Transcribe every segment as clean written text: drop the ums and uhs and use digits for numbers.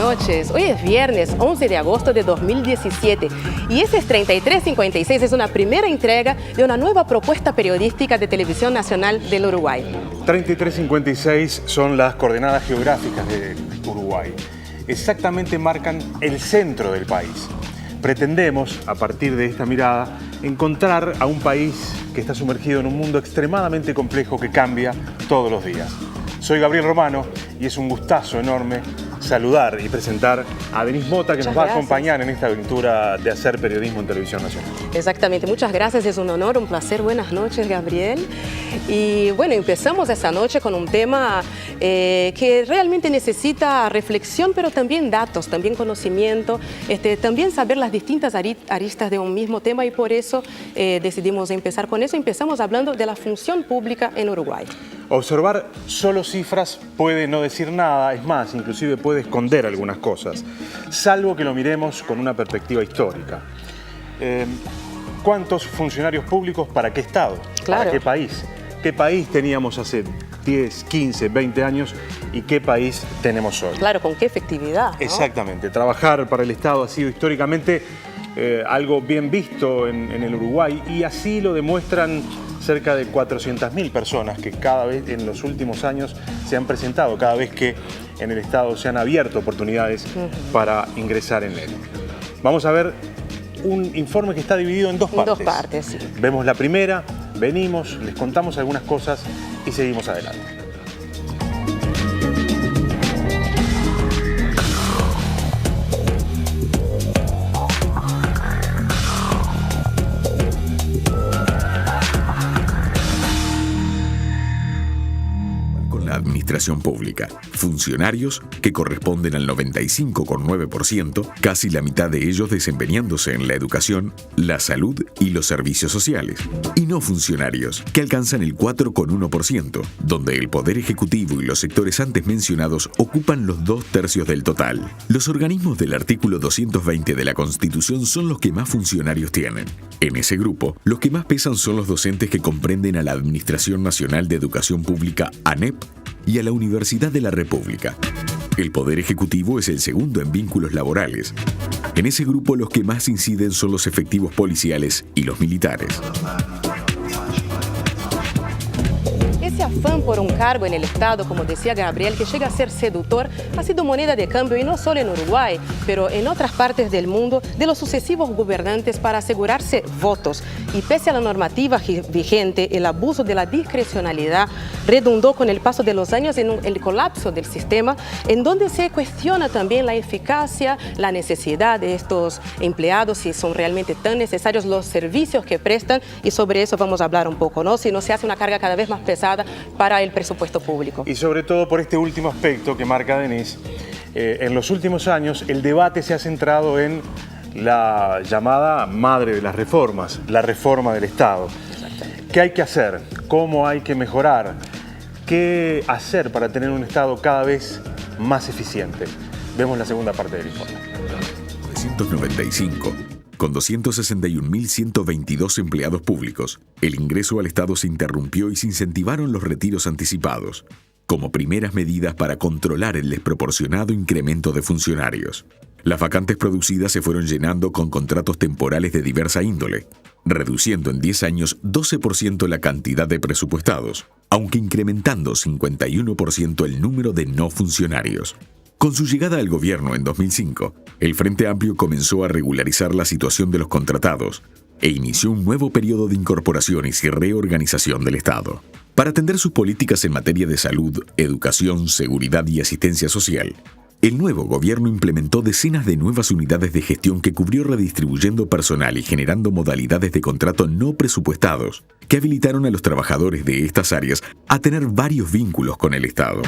noches. Hoy es viernes 11 de agosto de 2017 y este es 3356, es una primera entrega de una nueva propuesta periodística de Televisión Nacional del Uruguay. 3356 son las coordenadas geográficas de Uruguay. Exactamente marcan el centro del país. Pretendemos, a partir de esta mirada, encontrar a un país que está sumergido en un mundo extremadamente complejo que cambia todos los días. Soy Gabriel Romano y es un gustazo enorme saludar y presentar a Denise Mota, que nos va a acompañar en esta aventura de hacer periodismo en Televisión Nacional. Exactamente, muchas gracias, es un honor, un placer. Buenas noches, Gabriel. Y bueno, empezamos esta noche con un tema que realmente necesita reflexión, pero también datos, también conocimiento, también saber las distintas aristas de un mismo tema, y por eso decidimos empezar con eso. Empezamos hablando de la función pública en Uruguay. Observar solo cifras puede no decir nada, es más, inclusive puede esconder algunas cosas, salvo que lo miremos con una perspectiva histórica. ¿Cuántos funcionarios públicos para qué estado? Claro. ¿Para qué país? ¿Qué país teníamos hace 10, 15, 20 años y qué país tenemos hoy? Claro, ¿con qué efectividad, no? Exactamente. Trabajar para el Estado ha sido históricamente algo bien visto en el Uruguay, y así lo demuestran cerca de 400.000 personas que cada vez en los últimos años se han presentado, cada vez que en el Estado se han abierto oportunidades para ingresar en él. Vamos a ver un informe que está dividido en dos partes. En dos partes, sí. Vemos la primera, venimos, les contamos algunas cosas y seguimos adelante. Administración pública. Funcionarios que corresponden al 95,9%, casi la mitad de ellos desempeñándose en la educación, la salud y los servicios sociales. Y no funcionarios, que alcanzan el 4,1%, donde el Poder Ejecutivo y los sectores antes mencionados ocupan los 2/3 del total. Los organismos del artículo 220 de la Constitución son los que más funcionarios tienen. En ese grupo, los que más pesan son los docentes, que comprenden a la Administración Nacional de Educación Pública, ANEP, y a la Universidad de la República. El Poder Ejecutivo es el segundo en vínculos laborales. En ese grupo los que más inciden son los efectivos policiales y los militares. Ese afán por un cargo en el Estado, como decía Gabriel, que llega a ser seductor, ha sido moneda de cambio, y no solo en Uruguay, pero en otras partes del mundo, de los sucesivos gobernantes para asegurarse votos. Y pese a la normativa vigente, el abuso de la discrecionalidad redundó con el paso de los años en el colapso del sistema, en donde se cuestiona también la eficacia, la necesidad de estos empleados, si son realmente tan necesarios los servicios que prestan, y sobre eso vamos a hablar un poco, ¿no? Si no se hace una carga cada vez más pesada para el presupuesto público. Y sobre todo por este último aspecto que marca Denise, en los últimos años el debate se ha centrado en la llamada madre de las reformas, la reforma del Estado. ¿Qué hay que hacer? ¿Cómo hay que mejorar? ¿Qué hacer para tener un Estado cada vez más eficiente? Vemos la segunda parte del informe. 1995. Con 261.122 empleados públicos, el ingreso al Estado se interrumpió y se incentivaron los retiros anticipados, como primeras medidas para controlar el desproporcionado incremento de funcionarios. Las vacantes producidas se fueron llenando con contratos temporales de diversa índole, reduciendo en 10 años 12% la cantidad de presupuestados, aunque incrementando 51% el número de no funcionarios. Con su llegada al gobierno en 2005, el Frente Amplio comenzó a regularizar la situación de los contratados e inició un nuevo periodo de incorporaciones y reorganización del Estado. Para atender sus políticas en materia de salud, educación, seguridad y asistencia social, el nuevo gobierno implementó decenas de nuevas unidades de gestión que cubrió redistribuyendo personal y generando modalidades de contrato no presupuestados que habilitaron a los trabajadores de estas áreas a tener varios vínculos con el Estado.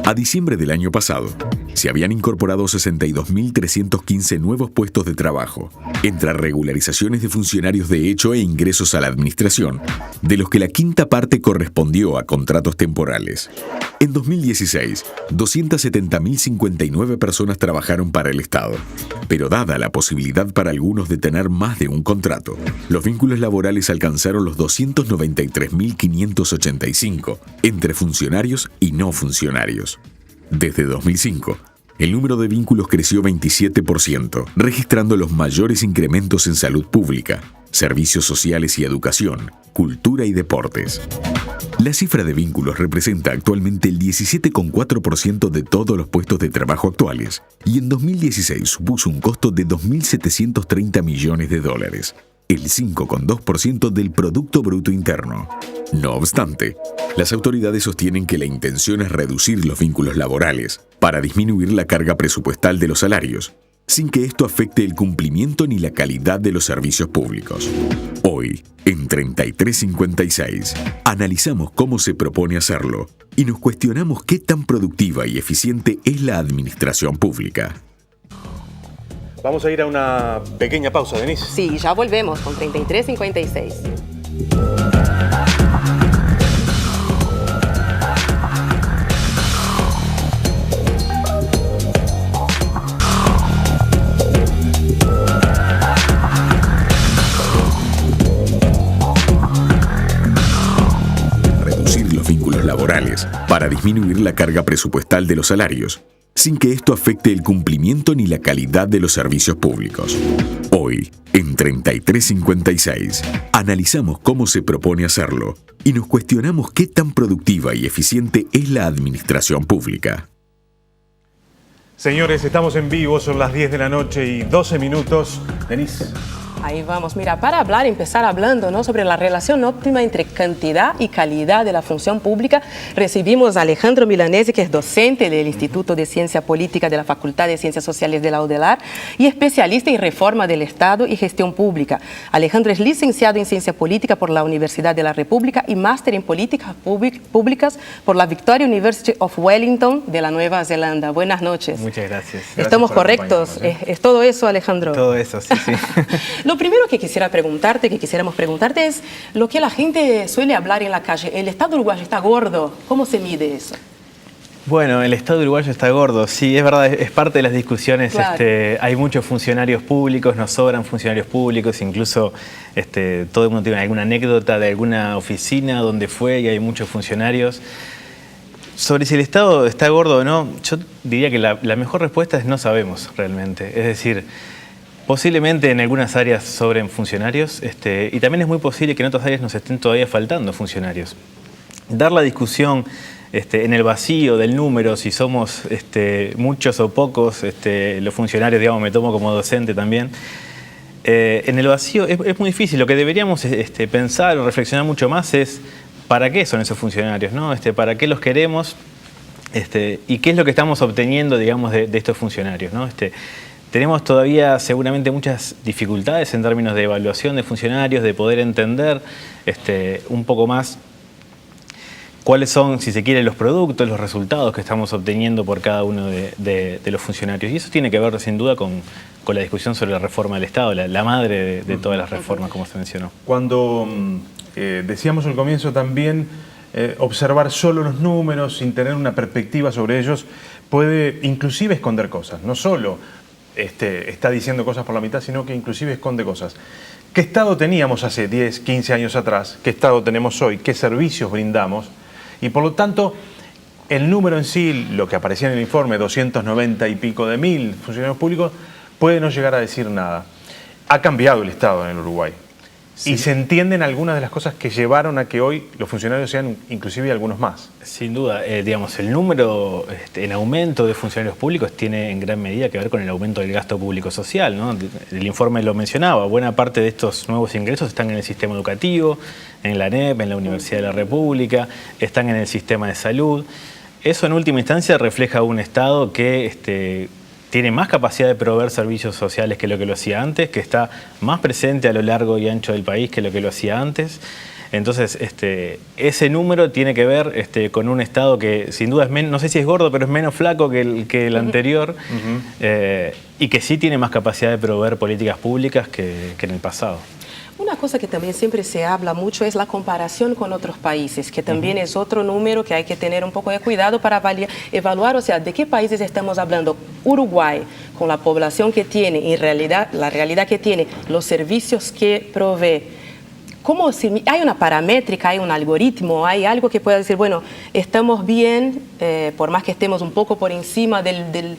A diciembre del año pasado, se habían incorporado 62.315 nuevos puestos de trabajo, entre regularizaciones de funcionarios de hecho e ingresos a la administración, de los que la quinta parte correspondió a contratos temporales. En 2016, 270.059 personas trabajaron para el Estado, pero dada la posibilidad para algunos de tener más de un contrato, los vínculos laborales alcanzaron los 293.585 entre funcionarios y no funcionarios. Desde 2005, el número de vínculos creció 27%, registrando los mayores incrementos en salud pública, servicios sociales y educación, cultura y deportes. La cifra de vínculos representa actualmente el 17,4% de todos los puestos de trabajo actuales y en 2016 supuso un costo de 2.730 millones de dólares, el 5,2% del Producto Bruto Interno. No obstante, las autoridades sostienen que la intención es reducir los vínculos laborales para disminuir la carga presupuestal de los salarios, sin que esto afecte el cumplimiento ni la calidad de los servicios públicos. Hoy, en 3356, analizamos cómo se propone hacerlo y nos cuestionamos qué tan productiva y eficiente es la administración pública. Vamos a ir a una pequeña pausa, Denise. Sí, ya volvemos con 3356. Laborales para disminuir la carga presupuestal de los salarios, sin que esto afecte el cumplimiento ni la calidad de los servicios públicos. Hoy, en 3356, analizamos cómo se propone hacerlo y nos cuestionamos qué tan productiva y eficiente es la administración pública. Señores, estamos en vivo, son las 10 de la noche y 12 minutos. Denise. Ahí vamos. Mira, para hablar, empezar hablando, ¿no?, sobre la relación óptima entre cantidad y calidad de la función pública, recibimos a Alejandro Milanesi, que es docente del Instituto de Ciencia Política de la Facultad de Ciencias Sociales de la UDELAR y especialista en reforma del Estado y gestión pública. Alejandro es licenciado en Ciencia Política por la Universidad de la República y máster en Políticas Públicas por la Victoria University of Wellington de la Nueva Zelanda. Buenas noches. Muchas gracias. ¿Estamos correctos? ¿Es todo eso, Alejandro? Todo eso, sí, sí. Lo primero que quisiéramos preguntarte es lo que la gente suele hablar en la calle. ¿El Estado uruguayo está gordo? ¿Cómo se mide eso? Bueno, el Estado uruguayo está gordo, sí, es verdad, es parte de las discusiones. Claro. Hay muchos funcionarios públicos, nos sobran funcionarios públicos, incluso todo el mundo tiene alguna anécdota de alguna oficina donde fue y hay muchos funcionarios. Sobre si el Estado está gordo o no, yo diría que la mejor respuesta es no sabemos realmente. Es decir, posiblemente en algunas áreas sobren funcionarios y también es muy posible que en otras áreas nos estén todavía faltando funcionarios. Dar la discusión en el vacío del número, si somos muchos o pocos, los funcionarios, digamos, me tomo como docente también, en el vacío es muy difícil. Lo que deberíamos pensar o reflexionar mucho más es ¿para qué son esos funcionarios, ¿no? ¿Para qué los queremos? ¿Y qué es lo que estamos obteniendo, digamos, de estos funcionarios, ¿no? Tenemos todavía seguramente muchas dificultades en términos de evaluación de funcionarios, de poder entender un poco más cuáles son, si se quiere, los productos, los resultados que estamos obteniendo por cada uno de los funcionarios. Y eso tiene que ver, sin duda, con la discusión sobre la reforma del Estado, la madre de todas las reformas, como se mencionó. Cuando decíamos al comienzo también, observar solo los números sin tener una perspectiva sobre ellos puede inclusive esconder cosas, no solo está diciendo cosas por la mitad, sino que inclusive esconde cosas. ¿Qué Estado teníamos hace 10, 15 años atrás? ¿Qué Estado tenemos hoy? ¿Qué servicios brindamos? Y por lo tanto, el número en sí, lo que aparecía en el informe, 290 y pico de mil funcionarios públicos, puede no llegar a decir nada. Ha cambiado el Estado en el Uruguay. Sí. Y se entienden algunas de las cosas que llevaron a que hoy los funcionarios sean inclusive algunos más. Sin duda, digamos, el número en aumento de funcionarios públicos tiene en gran medida que ver con el aumento del gasto público social, ¿no? El informe lo mencionaba, buena parte de estos nuevos ingresos están en el sistema educativo, en la ANEP, en la Universidad de la República, están en el sistema de salud. Eso en última instancia refleja un Estado que tiene más capacidad de proveer servicios sociales que lo hacía antes, que está más presente a lo largo y ancho del país que lo hacía antes. Entonces, ese número tiene que ver con un Estado que sin duda es menos, no sé si es gordo, pero es menos flaco que el anterior, y que sí tiene más capacidad de proveer políticas públicas que en el pasado. Una cosa que también siempre se habla mucho es la comparación con otros países, que también es otro número que hay que tener un poco de cuidado para evaluar, o sea, de qué países estamos hablando. Uruguay, con la población que tiene, en realidad, la realidad que tiene, los servicios que provee, ¿Hay una paramétrica, hay un algoritmo, hay algo que pueda decir, bueno, estamos bien, por más que estemos un poco por encima del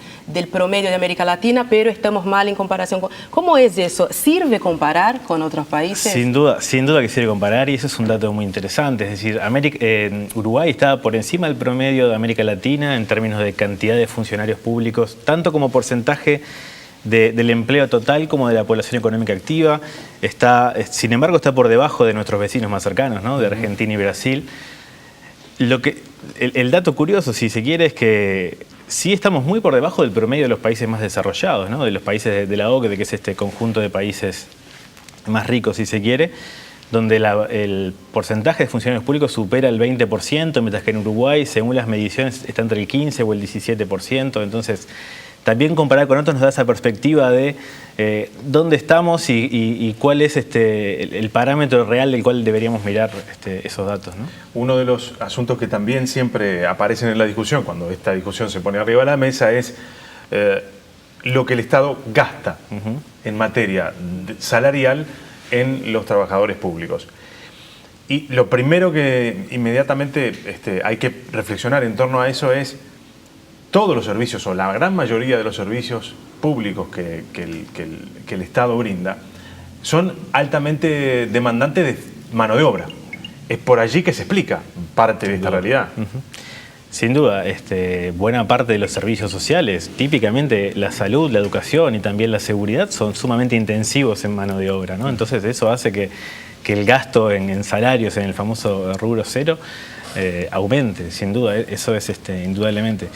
promedio de América Latina, pero estamos mal en comparación con... ¿Cómo es eso? ¿Sirve comparar con otros países? Sin duda que sirve comparar, y eso es un dato muy interesante. Es decir, Uruguay está por encima del promedio de América Latina en términos de cantidad de funcionarios públicos, tanto como porcentaje del empleo total como de la población económica activa. Sin embargo, está por debajo de nuestros vecinos más cercanos, ¿no? De Argentina y Brasil. El dato curioso, si se quiere, es que sí estamos muy por debajo del promedio de los países más desarrollados, ¿no? De los países de la OCDE, que es este conjunto de países más ricos, si se quiere, donde el porcentaje de funcionarios públicos supera el 20%, mientras que en Uruguay, según las mediciones, está entre el 15 o el 17%. Entonces, también comparar con otros nos da esa perspectiva de dónde estamos y cuál es el parámetro real del cual deberíamos mirar esos datos, ¿no? Uno de los asuntos que también siempre aparecen en la discusión, cuando esta discusión se pone arriba de la mesa, es lo que el Estado gasta en materia salarial en los trabajadores públicos. Y lo primero que inmediatamente hay que reflexionar en torno a eso es todos los servicios, o la gran mayoría de los servicios públicos que el Estado brinda, son altamente demandantes de mano de obra. Es por allí que se explica parte de esta realidad. Sin duda, buena parte de los servicios sociales, típicamente la salud, la educación y también la seguridad, son sumamente intensivos en mano de obra, ¿no? Entonces eso hace que el gasto en salarios, en el famoso rubro cero, aumente, sin duda. Eso es indudablemente.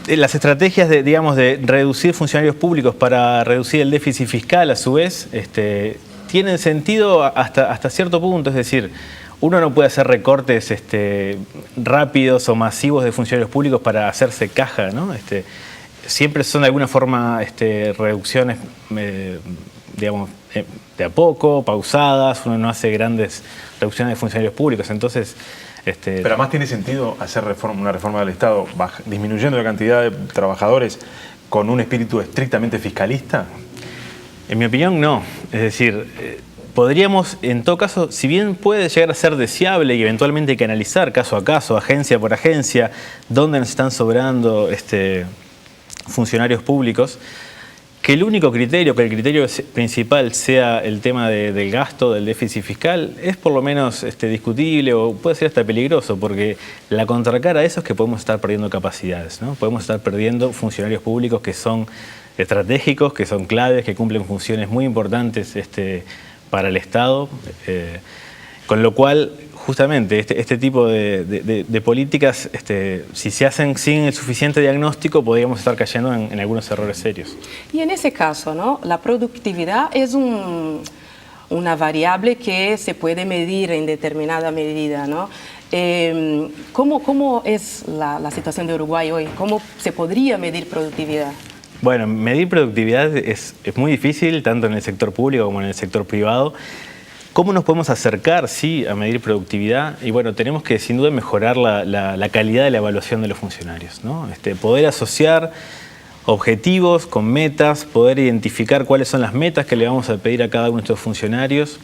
Las estrategias de reducir funcionarios públicos para reducir el déficit fiscal, a su vez, tienen sentido hasta cierto punto. Es decir, uno no puede hacer recortes rápidos o masivos de funcionarios públicos para hacerse caja, ¿no? Siempre son de alguna forma reducciones, digamos, de a poco, pausadas. Uno no hace grandes reducciones de funcionarios públicos. Entonces, pero además tiene sentido hacer una reforma del Estado disminuyendo la cantidad de trabajadores con un espíritu estrictamente fiscalista. En mi opinión, no. Es decir, podríamos, en todo caso, si bien puede llegar a ser deseable y eventualmente hay que analizar caso a caso, agencia por agencia, dónde nos están sobrando funcionarios públicos, que el único criterio, que el criterio principal sea el tema del gasto, del déficit fiscal, es por lo menos discutible o puede ser hasta peligroso, porque la contracara a eso es que podemos estar perdiendo capacidades, ¿no? Podemos estar perdiendo funcionarios públicos que son estratégicos, que son claves, que cumplen funciones muy importantes para el Estado, con lo cual justamente este tipo de políticas, si se hacen sin el suficiente diagnóstico, podríamos estar cayendo en algunos errores serios. Y en ese caso, ¿no? La productividad es una variable que se puede medir en determinada medida, ¿no? ¿Cómo es la situación de Uruguay hoy? ¿Cómo se podría medir productividad? Bueno, medir productividad es muy difícil, tanto en el sector público como en el sector privado. ¿Cómo nos podemos acercar, sí, a medir productividad? Y bueno, tenemos que sin duda mejorar la calidad de la evaluación de los funcionarios, ¿no? Poder asociar objetivos con metas, poder identificar cuáles son las metas que le vamos a pedir a cada uno de estos funcionarios.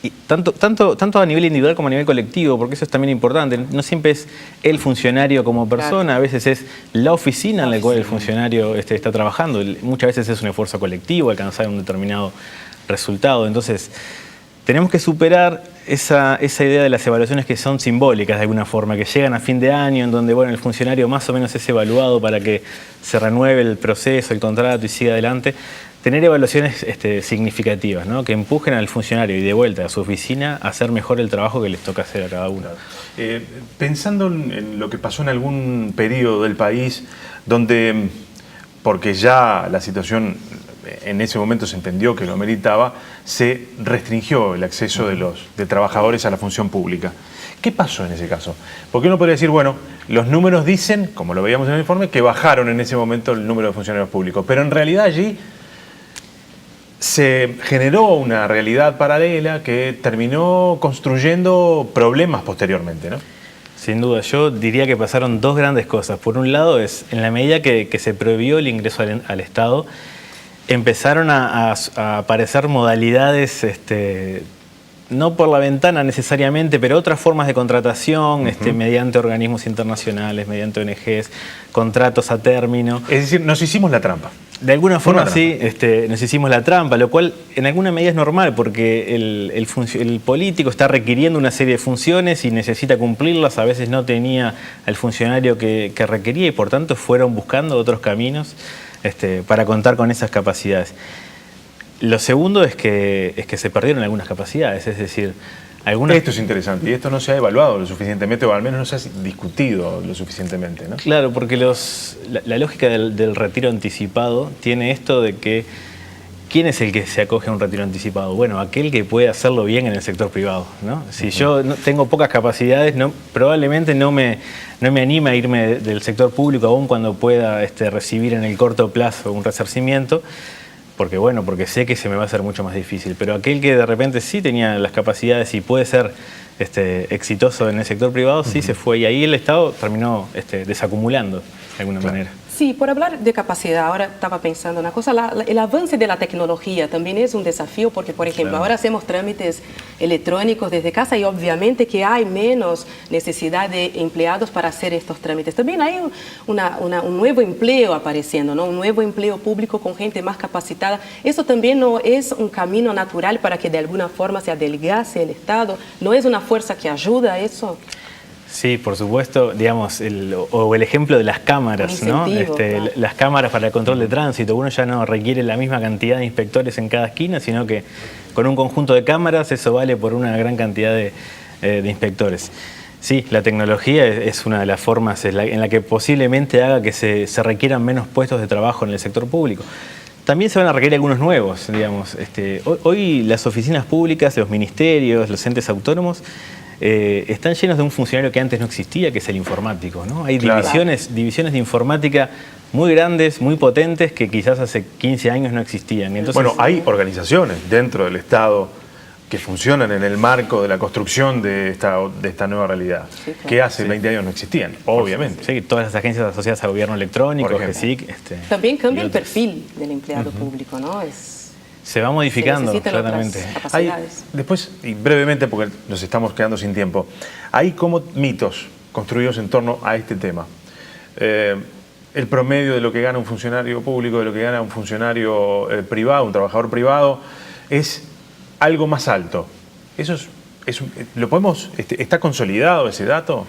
Y tanto a nivel individual como a nivel colectivo, porque eso es también importante. No siempre es el funcionario como persona, a veces es la oficina en la cual el funcionario está trabajando. Muchas veces es un esfuerzo colectivo alcanzar un determinado resultado. Entonces, tenemos que superar esa idea de las evaluaciones que son simbólicas de alguna forma, que llegan a fin de año, en donde el funcionario más o menos es evaluado para que se renueve el proceso, el contrato y siga adelante. Tener evaluaciones significativas, ¿no? Que empujen al funcionario y de vuelta a su oficina a hacer mejor el trabajo que les toca hacer a cada uno. Pensando en lo que pasó en algún periodo del país, donde, porque ya la situación en ese momento se entendió que lo meritaba, se restringió el acceso de trabajadores a la función pública. ¿Qué pasó en ese caso? Porque uno podría decir, bueno, los números dicen, como lo veíamos en el informe, que bajaron en ese momento el número de funcionarios públicos, pero en realidad allí se generó una realidad paralela que terminó construyendo problemas posteriormente, ¿no? Sin duda, yo diría que pasaron dos grandes cosas. Por un lado, en la medida que se prohibió el ingreso al Estado, empezaron a aparecer modalidades no por la ventana necesariamente, pero otras formas de contratación, mediante organismos internacionales, mediante ONGs, contratos a término. Es decir, nos hicimos la trampa. De alguna forma sí, nos hicimos la trampa, lo cual en alguna medida es normal porque el político está requiriendo una serie de funciones y necesita cumplirlas, a veces no tenía el funcionario que requería y por tanto fueron buscando otros caminos para contar con esas capacidades. Lo segundo es que se perdieron algunas capacidades, es decir, Esto es interesante y esto no se ha evaluado lo suficientemente o al menos no se ha discutido lo suficientemente, ¿no? Claro, porque la lógica del retiro anticipado tiene esto de que ¿quién es el que se acoge a un retiro anticipado? Bueno, aquel que puede hacerlo bien en el sector privado, ¿no? Si yo tengo pocas capacidades, probablemente no me anima a irme del sector público aún cuando pueda recibir en el corto plazo un resarcimiento. Porque sé que se me va a hacer mucho más difícil. Pero aquel que de repente sí tenía las capacidades y puede ser exitoso en el sector privado, sí se fue. Y ahí el Estado terminó desacumulando de alguna manera. Sí, por hablar de capacidad, ahora estaba pensando una cosa, el avance de la tecnología también es un desafío porque, por ejemplo, ahora hacemos trámites electrónicos desde casa y obviamente que hay menos necesidad de empleados para hacer estos trámites. También hay un nuevo empleo apareciendo, ¿no? Un nuevo empleo público con gente más capacitada. Eso también no es un camino natural para que de alguna forma se adelgace el Estado, no es una fuerza que ayuda a eso. Sí, por supuesto, digamos, el ejemplo de las cámaras, ¿no? Claro. Las cámaras para el control de tránsito. Uno ya no requiere la misma cantidad de inspectores en cada esquina, sino que con un conjunto de cámaras eso vale por una gran cantidad de inspectores. Sí, la tecnología es una de las formas en la que posiblemente haga que se requieran menos puestos de trabajo en el sector público. También se van a requerir algunos nuevos, digamos. Hoy las oficinas públicas, los ministerios, los entes autónomos, están llenos de un funcionario que antes no existía, que es el informático, ¿no? Hay divisiones de informática muy grandes, muy potentes, que quizás hace 15 años no existían. Entonces, bueno, hay organizaciones dentro del Estado que funcionan en el marco de la construcción de esta nueva realidad, que hace 20 años no existían, obviamente. Sí, todas las agencias asociadas al gobierno electrónico, GESIC. También cambia el perfil del empleado público, ¿no? Se va modificando, claramente. Después, y brevemente, porque nos estamos quedando sin tiempo, hay como mitos construidos en torno a este tema. El promedio de lo que gana un funcionario público, de lo que gana un funcionario privado, un trabajador privado, es algo más alto. Eso ¿lo podemos, está consolidado ese dato?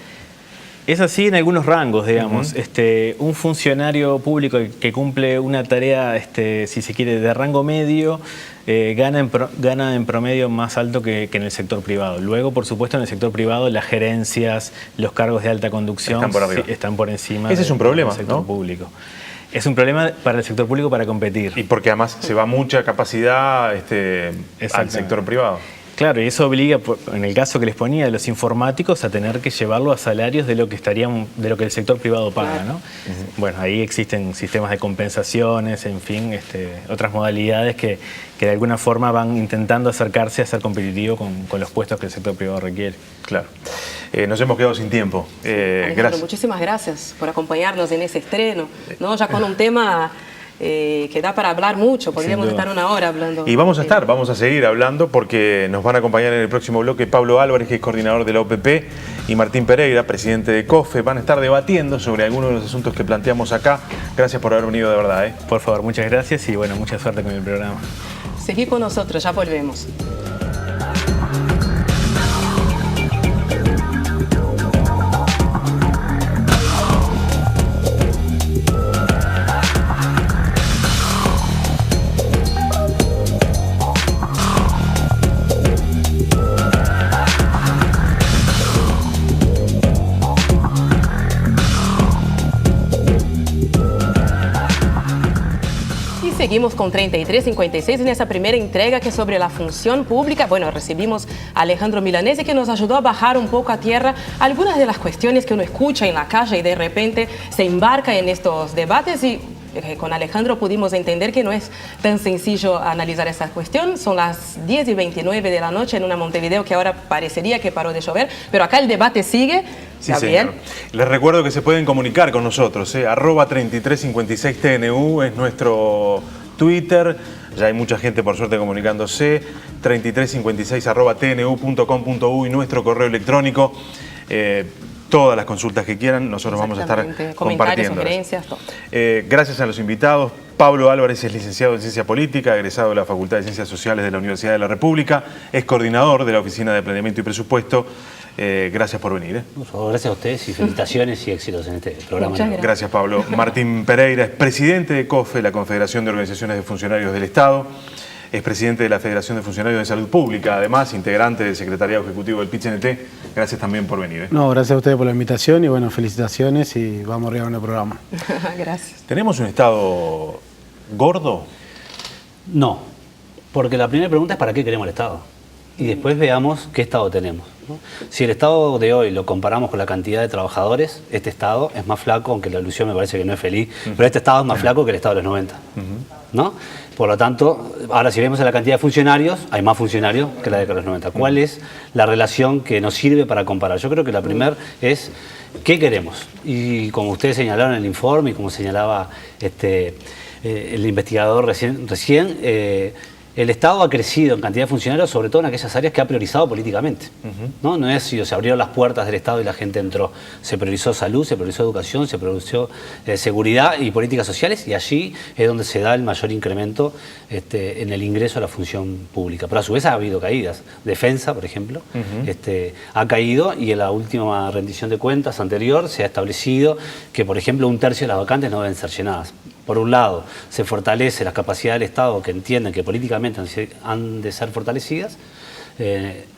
Es así en algunos rangos, digamos. Un funcionario público que cumple una tarea, si se quiere, de rango medio, gana en promedio más alto que en el sector privado. Luego, por supuesto, en el sector privado las gerencias, los cargos de alta conducción están por encima. Ese es un problema, del sector público. Es un problema para el sector público para competir. Y porque además se va mucha capacidad al sector privado. Claro, y eso obliga, en el caso que les ponía, a los informáticos a tener que llevarlo a salarios de lo que el sector privado paga, ¿no? Bueno, ahí existen sistemas de compensaciones, en fin, otras modalidades que de alguna forma van intentando acercarse a ser competitivo con los puestos que el sector privado requiere. Claro. Nos hemos quedado sin tiempo. Alejandro, muchísimas gracias por acompañarnos en ese estreno, ¿no? Ya con un tema que da para hablar mucho, podríamos estar una hora hablando. Y vamos a seguir hablando porque nos van a acompañar en el próximo bloque Pablo Álvarez, que es coordinador de la OPP, y Martín Pereira, presidente de COFE. Van a estar debatiendo sobre algunos de los asuntos que planteamos acá. Gracias por haber venido, de verdad. Por favor, muchas gracias y bueno, mucha suerte con el programa. Seguí con nosotros, ya volvemos. Seguimos con 3356 en esa primera entrega que es sobre la función pública. Bueno, recibimos a Alejandro Milanese, que nos ayudó a bajar un poco a tierra algunas de las cuestiones que uno escucha en la calle y de repente se embarca en estos debates y con Alejandro pudimos entender que no es tan sencillo analizar esta cuestión. Son las 10:29 de la noche en una Montevideo que ahora parecería que paró de llover, pero acá el debate sigue. Sí, señor. Les recuerdo que se pueden comunicar con nosotros, @3356TNU es nuestro Twitter, Ya hay mucha gente, por suerte, comunicándose. 3356@tnu.com.uy, nuestro correo electrónico. Todas las consultas que quieran, nosotros vamos a estar compartiendo. Sugerencias, todo. Gracias a los invitados. Pablo Álvarez es licenciado en Ciencia Política, egresado de la Facultad de Ciencias Sociales de la Universidad de la República, es coordinador de la Oficina de Planeamiento y Presupuesto. Gracias por venir. Gracias a ustedes y felicitaciones y éxitos en este programa. Muchas gracias. Gracias, Pablo. Martín Pereira es presidente de COFE, la Confederación de Organizaciones de Funcionarios del Estado. Es presidente de la Federación de Funcionarios de Salud Pública, además integrante del Secretariado Ejecutivo del PIT-CNT. Gracias también por venir. No, gracias a ustedes por la invitación y bueno, felicitaciones y vamos arriba en el programa. Gracias. ¿Tenemos un Estado gordo? No, porque la primera pregunta es ¿para qué queremos el Estado? Y después veamos qué Estado tenemos, ¿no? Si el Estado de hoy lo comparamos con la cantidad de trabajadores, este Estado es más flaco, aunque la ilusión me parece que no es feliz, pero este Estado es más flaco que el Estado de los 90. ¿No? Por lo tanto, ahora si vemos la cantidad de funcionarios, hay más funcionarios que la de los 90. ¿Cuál es la relación que nos sirve para comparar? Yo creo que la primera es ¿qué queremos? Y como ustedes señalaron en el informe y como señalaba el investigador recién el Estado ha crecido en cantidad de funcionarios, sobre todo en aquellas áreas que ha priorizado políticamente. No es si se abrieron las puertas del Estado y la gente entró. Se priorizó salud, se priorizó educación, se priorizó seguridad y políticas sociales, y allí es donde se da el mayor incremento en el ingreso a la función pública. Pero a su vez ha habido caídas. Defensa, por ejemplo, ha caído, y en la última rendición de cuentas anterior se ha establecido que, por ejemplo, 1/3 de las vacantes no deben ser llenadas. Por un lado, se fortalece la capacidad del Estado, que entienden que políticamente han de ser fortalecidas,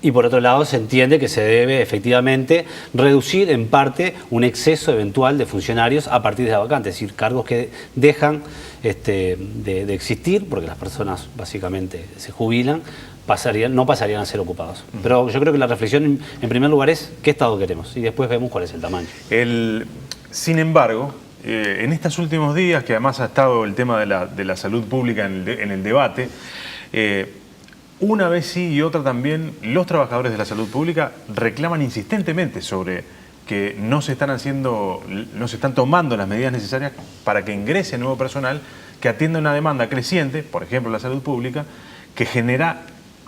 y por otro lado se entiende que se debe efectivamente reducir en parte un exceso eventual de funcionarios a partir de la vacante, es decir, cargos que dejan de existir porque las personas básicamente se jubilan, no pasarían a ser ocupados. Pero yo creo que la reflexión en primer lugar es ¿qué Estado queremos? Y después vemos cuál es el tamaño. Sin embargo, en estos últimos días, que además ha estado el tema de la salud pública en el debate, una vez sí y otra también, los trabajadores de la salud pública reclaman insistentemente sobre que no se están tomando las medidas necesarias para que ingrese nuevo personal que atienda una demanda creciente, por ejemplo la salud pública, que genera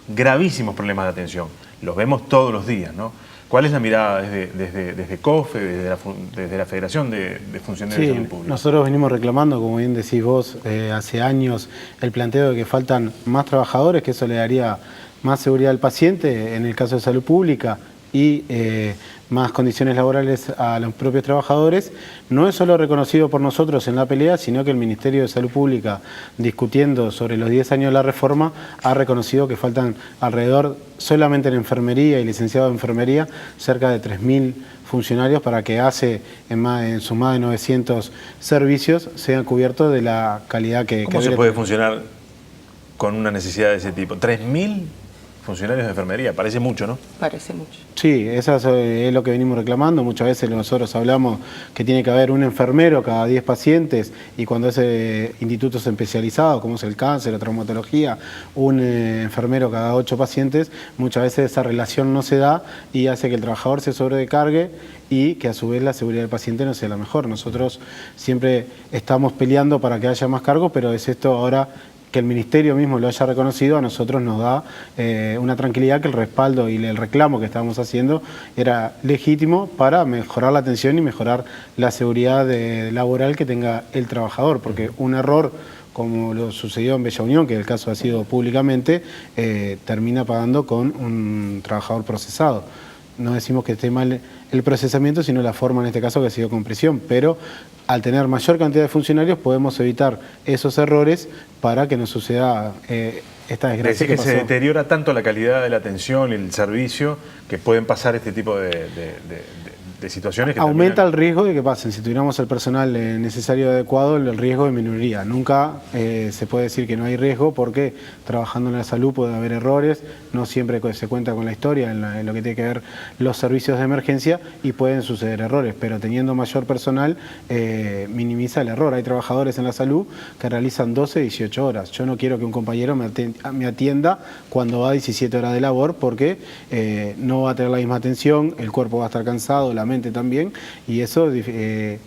gravísimos problemas de atención. Los vemos todos los días, ¿no? ¿Cuál es la mirada desde COFE, desde la Federación de Funcionarios de Salud Pública? Nosotros venimos reclamando, como bien decís vos, hace años el planteo de que faltan más trabajadores, que eso le daría más seguridad al paciente en el caso de salud pública y más condiciones laborales a los propios trabajadores. No es solo reconocido por nosotros en la pelea, sino que el Ministerio de Salud Pública, discutiendo sobre los 10 años de la reforma, ha reconocido que faltan alrededor, solamente en enfermería y licenciado de enfermería, cerca de 3.000 funcionarios para que en sus más de 900 servicios sean cubiertos de la calidad que... ¿Cómo se puede funcionar con una necesidad de ese tipo? ¿3.000 funcionarios de enfermería? Parece mucho, ¿no? Parece mucho. Sí, eso es lo que venimos reclamando. Muchas veces nosotros hablamos que tiene que haber un enfermero cada 10 pacientes, y cuando es institutos especializados, como es el cáncer, la traumatología, un enfermero cada 8 pacientes, muchas veces esa relación no se da y hace que el trabajador se sobrecargue y que a su vez la seguridad del paciente no sea la mejor. Nosotros siempre estamos peleando para que haya más cargos, pero es esto ahora que el Ministerio mismo lo haya reconocido, a nosotros nos da una tranquilidad que el respaldo y el reclamo que estábamos haciendo era legítimo para mejorar la atención y mejorar la seguridad laboral que tenga el trabajador, porque un error como lo sucedió en Bella Unión, que el caso ha sido públicamente, termina pagando con un trabajador procesado. No decimos que esté mal el procesamiento, sino la forma en este caso que ha sido con prisión, pero al tener mayor cantidad de funcionarios podemos evitar esos errores para que no suceda esta desgracia que pasó. Se deteriora tanto la calidad de la atención y el servicio que pueden pasar este tipo de situaciones que aumenta el riesgo de que pasen. Si tuviéramos el personal necesario y adecuado, el riesgo disminuiría. Nunca se puede decir que no hay riesgo, porque trabajando en la salud puede haber errores, no siempre se cuenta con la historia en lo que tiene que ver los servicios de emergencia, y pueden suceder errores, pero teniendo mayor personal minimiza el error. Hay trabajadores en la salud que realizan 12, 18 horas. Yo no quiero que un compañero me atienda cuando va a 17 horas de labor, porque no va a tener la misma atención, el cuerpo va a estar cansado, la políticamente también, y eso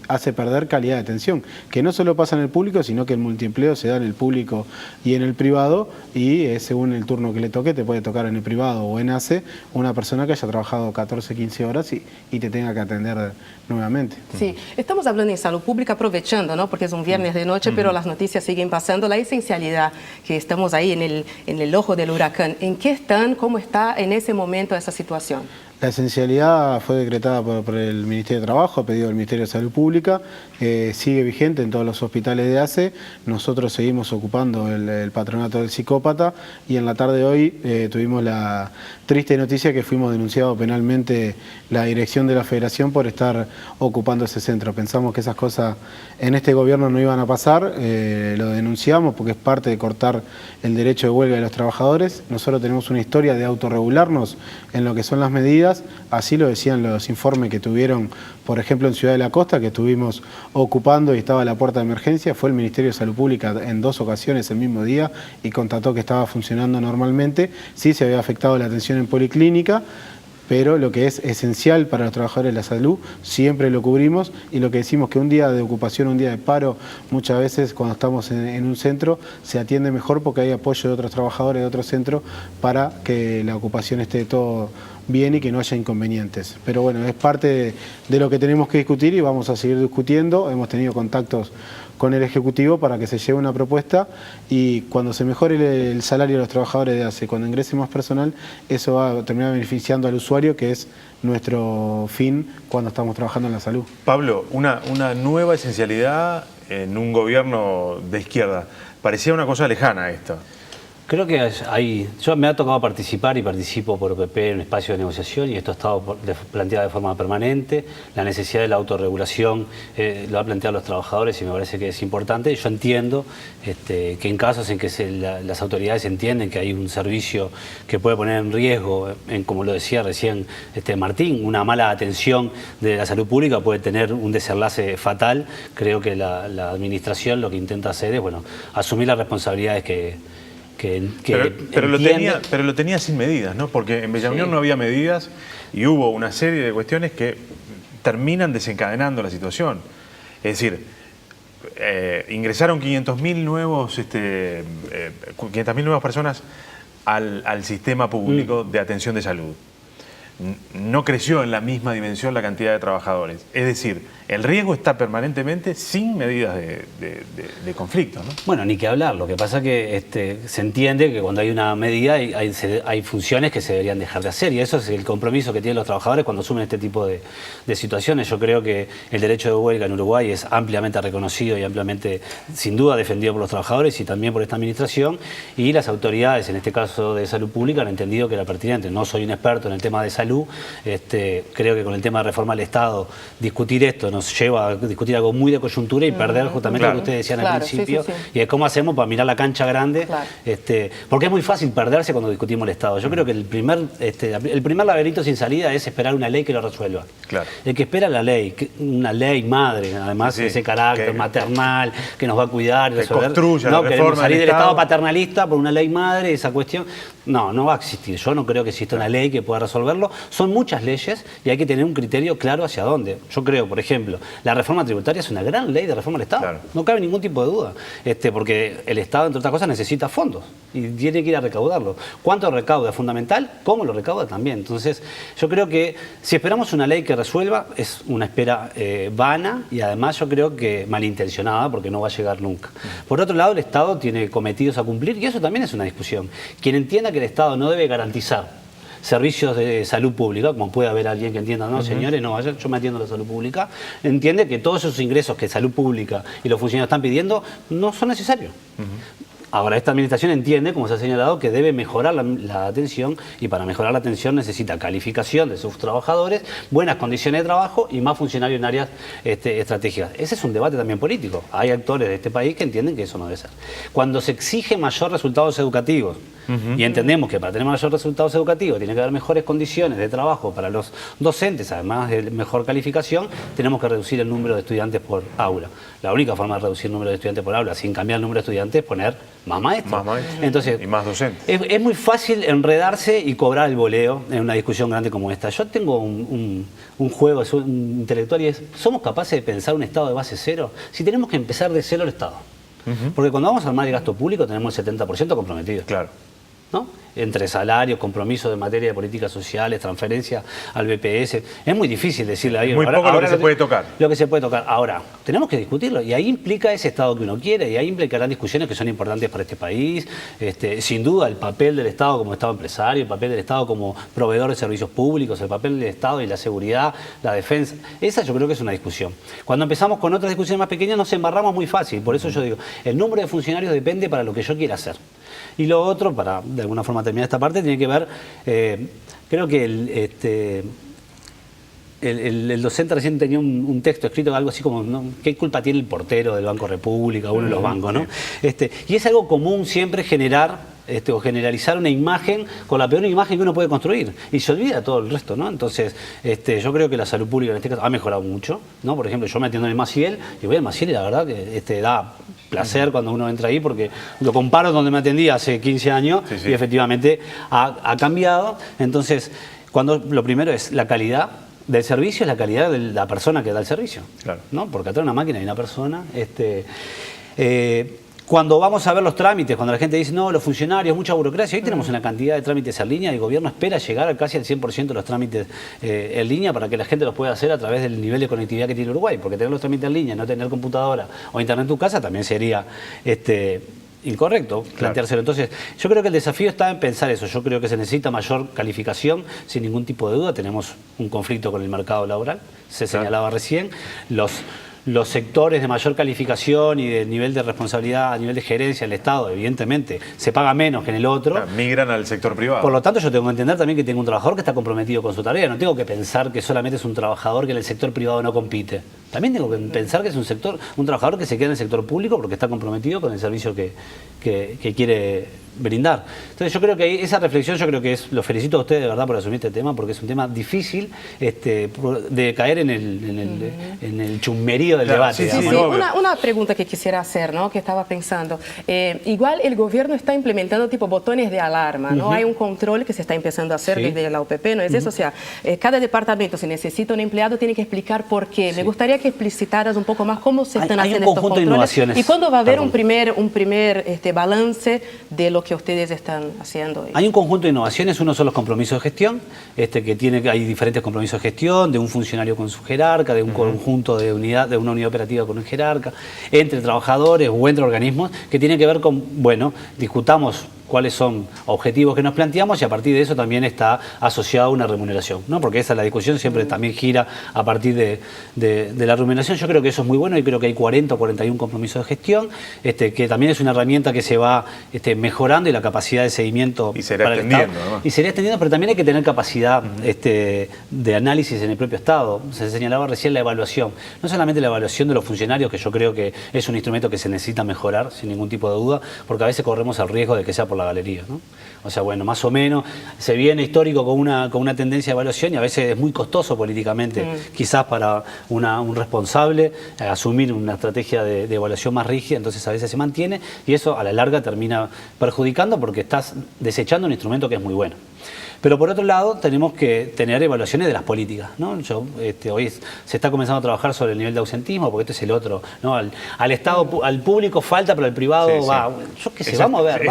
hace perder calidad de atención, que no solo pasa en el público, sino que el multiempleo se da en el público y en el privado, y según el turno que le toque, te puede tocar en el privado o en ACE una persona que haya trabajado 14, 15 horas y te tenga que atender nuevamente. Sí, estamos hablando en salud pública, aprovechando, ¿no? Porque es un viernes de noche, pero las noticias siguen pasando. La esencialidad, que estamos ahí en el ojo del huracán, ¿en qué están? ¿Cómo está en ese momento esa situación? La esencialidad fue decretada por el Ministerio de Trabajo, a pedido del Ministerio de Salud Pública, sigue vigente en todos los hospitales de ACE. Nosotros seguimos ocupando el patronato del psicópata, y en la tarde de hoy tuvimos la triste noticia que fuimos denunciados penalmente la dirección de la Federación por estar ocupando ese centro. Pensamos que esas cosas en este gobierno no iban a pasar, lo denunciamos porque es parte de cortar el derecho de huelga de los trabajadores. Nosotros tenemos una historia de autorregularnos en lo que son las medidas. Así lo decían los informes que tuvieron, por ejemplo, en Ciudad de la Costa, que estuvimos ocupando y estaba la puerta de emergencia. Fue el Ministerio de Salud Pública en 2 ocasiones el mismo día y constató que estaba funcionando normalmente. Sí se había afectado la atención en policlínica, pero lo que es esencial para los trabajadores de la salud siempre lo cubrimos, y lo que decimos que un día de ocupación, un día de paro, muchas veces cuando estamos en un centro se atiende mejor porque hay apoyo de otros trabajadores de otros centros para que la ocupación esté todo bien y que no haya inconvenientes. Pero bueno, es parte de lo que tenemos que discutir y vamos a seguir discutiendo. Hemos tenido contactos con el Ejecutivo para que se lleve una propuesta, y cuando se mejore el salario de los trabajadores de ACE, cuando ingrese más personal, eso va a terminar beneficiando al usuario, que es nuestro fin cuando estamos trabajando en la salud. Pablo, una nueva esencialidad en un gobierno de izquierda. Parecía una cosa lejana esto. Creo que yo me ha tocado participar y participo por OPP en un espacio de negociación, y esto ha estado planteado de forma permanente. La necesidad de la autorregulación lo ha planteado los trabajadores y me parece que es importante. Yo entiendo que en casos en que las autoridades entienden que hay un servicio que puede poner en riesgo, como lo decía recién Martín, una mala atención de la salud pública puede tener un desenlace fatal. Creo que la administración lo que intenta hacer es asumir las responsabilidades pero lo tenía sin medidas, ¿no? Porque en Bella Unión no había medidas y hubo una serie de cuestiones que terminan desencadenando la situación. Es decir, ingresaron 500.000 nuevas personas al sistema público de atención de salud. No creció en la misma dimensión la cantidad de trabajadores. Es decir, el riesgo está permanentemente sin medidas de conflicto, ¿no? Bueno, ni que hablar. Lo que pasa es que se entiende que cuando hay una medida hay funciones que se deberían dejar de hacer, y eso es el compromiso que tienen los trabajadores cuando asumen este tipo de situaciones. Yo creo que el derecho de huelga en Uruguay es ampliamente reconocido y ampliamente, sin duda, defendido por los trabajadores y también por esta administración, y las autoridades, en este caso de salud pública, han entendido que era pertinente. No soy un experto en el tema de salud. Creo que con el tema de reforma del Estado discutir esto nos lleva a discutir algo muy de coyuntura y perder justamente lo que ustedes decían al principio, y es cómo hacemos para mirar la cancha grande, porque es muy fácil perderse cuando discutimos el Estado. Yo creo que el primer laberinto sin salida es esperar una ley que lo resuelva. El que espera la ley, una ley madre, además ese carácter maternal que nos va a cuidar y resolver. No queremos salir del Estado paternalista por una ley madre, esa cuestión. No va a existir. Yo no creo que exista una ley que pueda resolverlo. Son muchas leyes y hay que tener un criterio claro hacia dónde. Yo creo, por ejemplo, la reforma tributaria es una gran ley de reforma del Estado. No cabe ningún tipo de duda. Porque el Estado, entre otras cosas, necesita fondos y tiene que ir a recaudarlo. ¿Cuánto recauda? Es fundamental. ¿Cómo lo recauda? También. Entonces, yo creo que si esperamos una ley que resuelva, es una espera vana, y además yo creo que malintencionada, porque no va a llegar nunca. Por otro lado, el Estado tiene cometidos a cumplir, y eso también es una discusión. Quien entienda que el Estado no debe garantizar servicios de salud pública, como puede haber alguien que entienda, no, señores, no, yo me atiendo a la salud pública, entiende que todos esos ingresos que salud pública y los funcionarios están pidiendo no son necesarios. Ahora, esta administración entiende, como se ha señalado, que debe mejorar la atención, y para mejorar la atención necesita calificación de sus trabajadores, buenas condiciones de trabajo y más funcionarios en áreas estratégicas. Ese es un debate también político. Hay actores de este país que entienden que eso no debe ser. Cuando se exige mayor resultados educativos, Y entendemos que para tener mayores resultados educativos tiene que haber mejores condiciones de trabajo para los docentes, además de mejor calificación, tenemos que reducir el número de estudiantes por aula. La única forma de reducir el número de estudiantes por aula sin cambiar el número de estudiantes es poner más maestros. Más maestros. Entonces, y más docentes. Es muy fácil enredarse y cobrar el voleo en una discusión grande como esta. Yo tengo un juego un intelectual y es, ¿somos capaces de pensar un Estado de base cero? Si tenemos que empezar de cero el Estado. Porque cuando vamos a armar el gasto público tenemos el 70% comprometido. Claro. ¿No? Entre salarios, compromisos de materia de políticas sociales, transferencia al BPS. Es muy difícil decirle a alguien... Muy poco lo que se puede tocar. Lo que se puede tocar. Ahora, tenemos que discutirlo y ahí implica ese Estado que uno quiere y ahí implicarán discusiones que son importantes para este país. Sin duda, el papel del Estado como Estado empresario, el papel del Estado como proveedor de servicios públicos, el papel del Estado y la seguridad, la defensa. Esa yo creo que es una discusión. Cuando empezamos con otras discusiones más pequeñas nos embarramos muy fácil. Por eso yo digo, el número de funcionarios depende para lo que yo quiera hacer. Y lo otro, para de alguna forma terminar esta parte, tiene que ver, creo que el docente recién tenía un texto escrito, algo así como, ¿no? ¿Qué culpa tiene el portero del Banco República, uno de los bancos, ¿no? Y es algo común siempre generar o generalizar una imagen con la peor imagen que uno puede construir y se olvida todo el resto, ¿no? Entonces, yo creo que la salud pública en este caso ha mejorado mucho, ¿no? Por ejemplo, yo me atiendo en el Maciel y voy al Maciel y la verdad que da placer cuando uno entra ahí porque lo comparo donde me atendía hace 15 años y efectivamente ha cambiado. Entonces, lo primero es la calidad del servicio, es la calidad de la persona que da el servicio, claro, ¿no? Porque atrás de una máquina hay una persona. Cuando vamos a ver los trámites, cuando la gente dice, no, los funcionarios, mucha burocracia, hoy tenemos una cantidad de trámites en línea y el gobierno espera llegar a casi al 100% de los trámites en línea para que la gente los pueda hacer a través del nivel de conectividad que tiene Uruguay, porque tener los trámites en línea, no tener computadora o internet en tu casa también sería incorrecto planteárselo. Entonces, yo creo que el desafío está en pensar eso. Yo creo que se necesita mayor calificación, sin ningún tipo de duda. Tenemos un conflicto con el mercado laboral, se señalaba recién. Los sectores de mayor calificación y de nivel de responsabilidad a nivel de gerencia del Estado, evidentemente, se paga menos que en el otro. Migran al sector privado. Por lo tanto, yo tengo que entender también que tengo un trabajador que está comprometido con su tarea. No tengo que pensar que solamente es un trabajador que en el sector privado no compite. También tengo que pensar que es un trabajador que se queda en el sector público porque está comprometido con el servicio que quiere brindar. Entonces yo creo que esa reflexión, los felicito a ustedes de verdad por asumir este tema, porque es un tema difícil de caer en el chusmerío del debate. Sí. Una pregunta que quisiera hacer, ¿no? Que estaba pensando. Igual el gobierno está implementando tipo botones de alarma, ¿no? Hay un control que se está empezando a hacer desde la UPP, ¿no es eso? O sea, cada departamento, si necesita un empleado, tiene que explicar por qué. Me gustaría que explicitaras un poco más cómo se están haciendo estos controles. Hay un conjunto de innovaciones. ¿Y cuándo va a haber un primer balance de lo que ustedes están haciendo? Hay un conjunto de innovaciones. Uno son los compromisos de gestión, hay diferentes compromisos de gestión, de un funcionario con su jerarca, de un conjunto de una unidad operativa con un jerarca, entre trabajadores o entre organismos, que tienen que ver con, discutamos cuáles son objetivos que nos planteamos y a partir de eso también está asociada una remuneración, ¿no? Porque esa es la discusión, siempre también gira a partir de la remuneración. Yo creo que eso es muy bueno y creo que hay 40 o 41 compromisos de gestión, que también es una herramienta que se va mejorando y la capacidad de seguimiento y será para extendiendo, el Estado. ¿no? Y sería extendiendo, pero también hay que tener capacidad de análisis en el propio Estado. Se señalaba recién la evaluación. No solamente la evaluación de los funcionarios, que yo creo que es un instrumento que se necesita mejorar, sin ningún tipo de duda, porque a veces corremos el riesgo de que sea por la galería, ¿no? O sea, más o menos se viene histórico con una tendencia de evaluación y a veces es muy costoso políticamente, quizás para un responsable asumir una estrategia de evaluación más rígida, entonces a veces se mantiene y eso a la larga termina perjudicando porque estás desechando un instrumento que es muy bueno. Pero por otro lado tenemos que tener evaluaciones de las políticas, ¿no? Hoy se está comenzando a trabajar sobre el nivel de ausentismo, porque este es el otro, ¿no? Al Estado, al público falta, pero al privado va. Yo qué sé, vamos a ver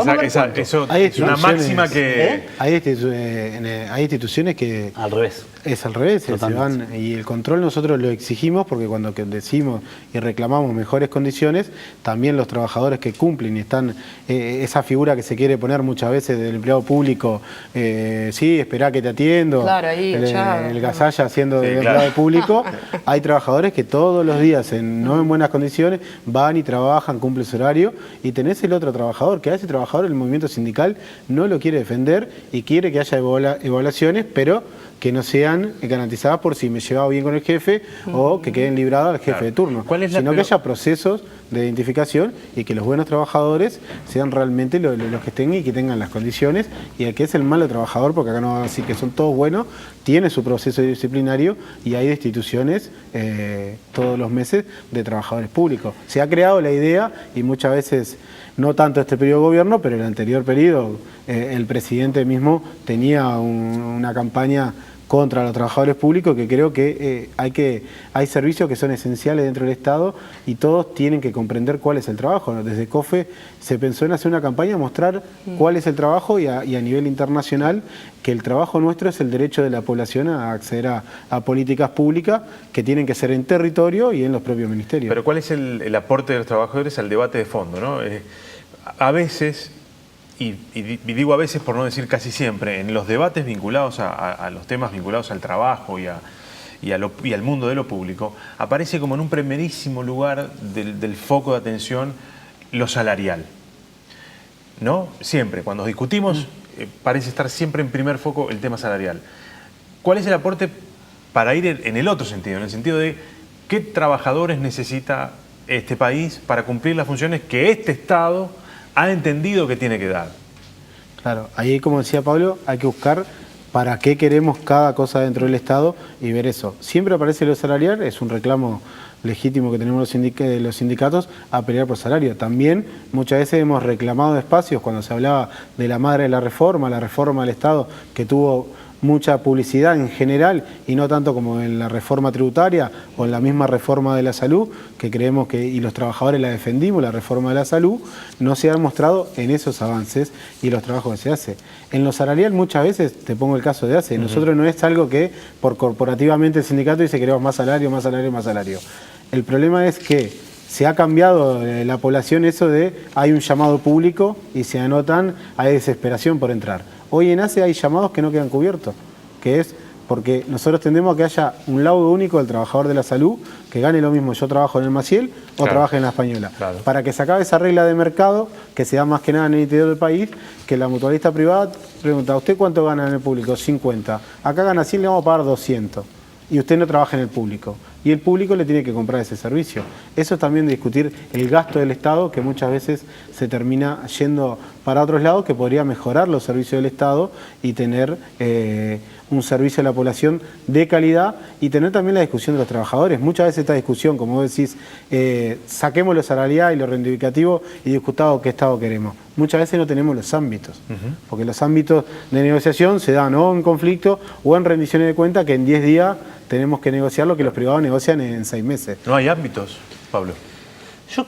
eso es una máxima que... Hay instituciones que... Al revés. Es al revés, se van, y el control nosotros lo exigimos porque cuando decimos y reclamamos mejores condiciones, también los trabajadores que cumplen y están, esa figura que se quiere poner muchas veces del empleado público, sí, esperá que te atiendo, claro, ahí, el gazalla haciendo del empleado público, hay trabajadores que todos los días, no en buenas condiciones, van y trabajan, cumplen su horario, y tenés el otro trabajador, que a ese trabajador el movimiento sindical no lo quiere defender y quiere que haya evaluaciones, pero que no sean garantizadas por si me llevaba bien con el jefe o que queden libradas al jefe de turno, sino que haya procesos de identificación y que los buenos trabajadores sean realmente los que estén y que tengan las condiciones, y el que es el malo trabajador, porque acá no va a decir que son todos buenos, tiene su proceso disciplinario y hay destituciones todos los meses de trabajadores públicos. Se ha creado la idea, y muchas veces, no tanto este periodo de gobierno, pero el anterior periodo, el presidente mismo tenía una campaña contra los trabajadores públicos, que creo que hay servicios que son esenciales dentro del Estado y todos tienen que comprender cuál es el trabajo, ¿no? Desde COFE se pensó en hacer una campaña, mostrar cuál es el trabajo y a nivel internacional que el trabajo nuestro es el derecho de la población a acceder a políticas públicas que tienen que ser en territorio y en los propios ministerios. Pero ¿cuál es el aporte de los trabajadores al debate de fondo, ¿no? A veces... Y digo a veces por no decir casi siempre, en los debates vinculados a los temas vinculados al trabajo y al mundo de lo público, aparece como en un primerísimo lugar del foco de atención lo salarial. ¿No? Siempre, cuando discutimos, parece estar siempre en primer foco el tema salarial. ¿Cuál es el aporte para ir en el otro sentido, en el sentido de qué trabajadores necesita este país para cumplir las funciones que este Estado ha entendido que tiene que dar? Claro, ahí, como decía Pablo, hay que buscar para qué queremos cada cosa dentro del Estado y ver eso. Siempre aparece lo salarial, es un reclamo legítimo que tenemos los sindicatos a pelear por salario. También muchas veces hemos reclamado espacios cuando se hablaba de la madre de la reforma del Estado, que tuvo mucha publicidad en general y no tanto como en la reforma tributaria o en la misma reforma de la salud, que creemos que, y los trabajadores la defendimos, la reforma de la salud, no se han mostrado en esos avances y los trabajos que se hace. En lo salarial muchas veces, te pongo el caso de ACE, nosotros no es algo que por corporativamente el sindicato dice queremos más salario, más salario, más salario. El problema es que se ha cambiado la población eso de hay un llamado público y se anotan, hay desesperación por entrar. Hoy en ACE hay llamados que no quedan cubiertos, que es porque nosotros tendemos a que haya un laudo único del trabajador de la salud que gane lo mismo, yo trabajo en el Maciel o trabajo en la Española. Claro. Para que se acabe esa regla de mercado que se da más que nada en el interior del país, que la mutualista privada pregunta, ¿usted cuánto gana en el público? 50. Acá gana 100, le vamos a pagar 200. Y usted no trabaja en el público. Y el público le tiene que comprar ese servicio. Eso es también discutir el gasto del Estado, que muchas veces se termina yendo para otros lados, que podría mejorar los servicios del Estado y tener un servicio a la población de calidad y tener también la discusión de los trabajadores. Muchas veces esta discusión, como vos decís, saquemos lo salarial y lo reivindicativo y discutamos qué Estado queremos. Muchas veces no tenemos los ámbitos, porque los ámbitos de negociación se dan o en conflicto o en rendiciones de cuenta que en 10 días tenemos que negociar lo que los privados negocian en 6 meses. ¿No hay ámbitos, Pablo? Yo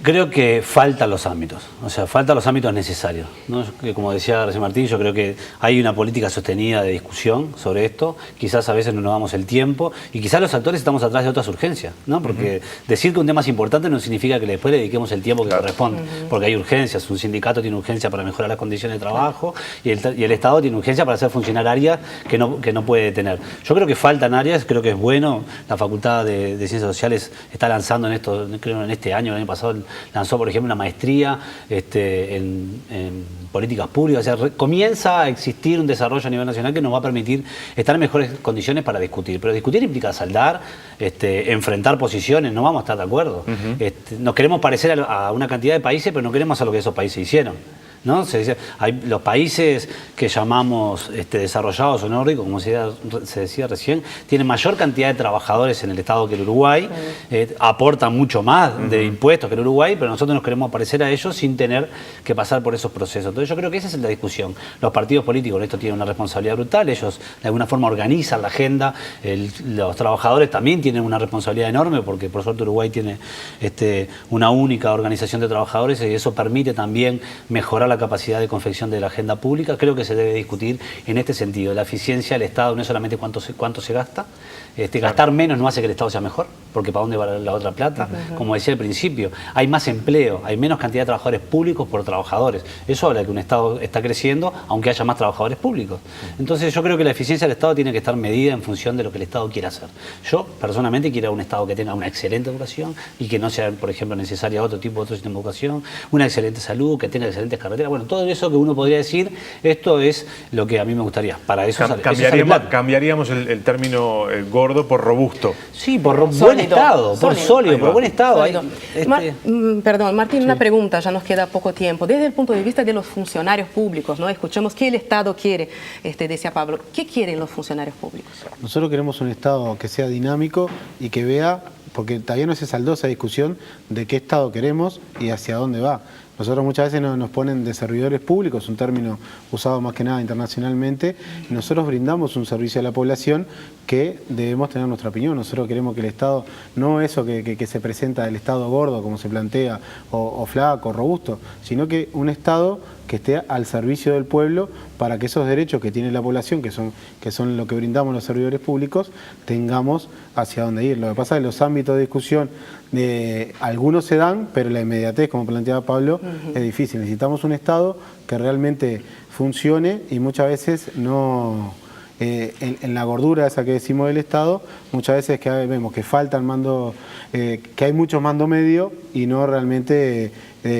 creo que faltan los ámbitos, o sea, faltan los ámbitos necesarios, ¿no? Como decía recién Martín, yo creo que hay una política sostenida de discusión sobre esto, quizás a veces no nos damos el tiempo y quizás los actores estamos atrás de otras urgencias, ¿no? Porque decir que un tema es importante no significa que después le dediquemos el tiempo que corresponde, porque hay urgencias, un sindicato tiene urgencia para mejorar las condiciones de trabajo y el Estado tiene urgencia para hacer funcionar áreas que no puede tener. Yo creo que faltan áreas, creo que es bueno, la Facultad de Ciencias Sociales está lanzando en esto, creo en este año, el año pasado, lanzó, por ejemplo, una maestría en políticas públicas. O sea, comienza a existir un desarrollo a nivel nacional que nos va a permitir estar en mejores condiciones para discutir. Pero discutir implica saldar, enfrentar posiciones, no vamos a estar de acuerdo. Nos queremos parecer a una cantidad de países, pero no queremos a lo que esos países hicieron, ¿no? Hay los países que llamamos desarrollados o nórdicos, como se decía recién, tienen mayor cantidad de trabajadores en el Estado que el Uruguay, aportan mucho más de impuestos que el Uruguay, pero nosotros nos queremos parecer a ellos sin tener que pasar por esos procesos. Entonces yo creo que esa es la discusión. Los partidos políticos en esto tienen una responsabilidad brutal, ellos de alguna forma organizan la agenda, los trabajadores también tienen una responsabilidad enorme, porque por suerte Uruguay tiene una única organización de trabajadores y eso permite también mejorar la capacidad de confección de la agenda pública. Creo que se debe discutir en este sentido. La eficiencia del Estado no es solamente cuánto se gasta, gastar menos no hace que el Estado sea mejor. porque ¿para dónde va la otra plata? Como decía al principio, hay más empleo, hay menos cantidad de trabajadores públicos por trabajadores. Eso habla de que un Estado está creciendo, aunque haya más trabajadores públicos. Entonces yo creo que la eficiencia del Estado tiene que estar medida en función de lo que el Estado quiera hacer. Yo personalmente quiero un Estado que tenga una excelente educación y que no sea, por ejemplo, necesaria otro sistema de educación, una excelente salud, que tenga excelentes carreteras. Bueno, todo eso que uno podría decir, esto es lo que a mí me gustaría. Para eso cambiaríamos el término gordo por robusto. Sí, por buen estado, por sólido, por buen estado. Perdón, Martín, una pregunta, ya nos queda poco tiempo. Desde el punto de vista de los funcionarios públicos, ¿no? Escuchamos qué el Estado quiere, decía Pablo. ¿Qué quieren los funcionarios públicos? Nosotros queremos un Estado que sea dinámico y que vea, porque todavía no se saldó esa discusión de qué Estado queremos y hacia dónde va. Nosotros muchas veces nos ponen de servidores públicos, un término usado más que nada internacionalmente, y nosotros brindamos un servicio a la población que debemos tener nuestra opinión. Nosotros queremos que el Estado, no eso que se presenta del Estado gordo, como se plantea, o flaco, robusto, sino que un Estado que esté al servicio del pueblo para que esos derechos que tiene la población, que son lo que brindamos los servidores públicos, tengamos hacia dónde ir. Lo que pasa es que los ámbitos de discusión, algunos se dan, pero la inmediatez, como planteaba Pablo, es difícil. Necesitamos un Estado que realmente funcione y muchas veces no... en la gordura esa que decimos del Estado, muchas veces que vemos que faltan mando, que hay muchos mando medio y no realmente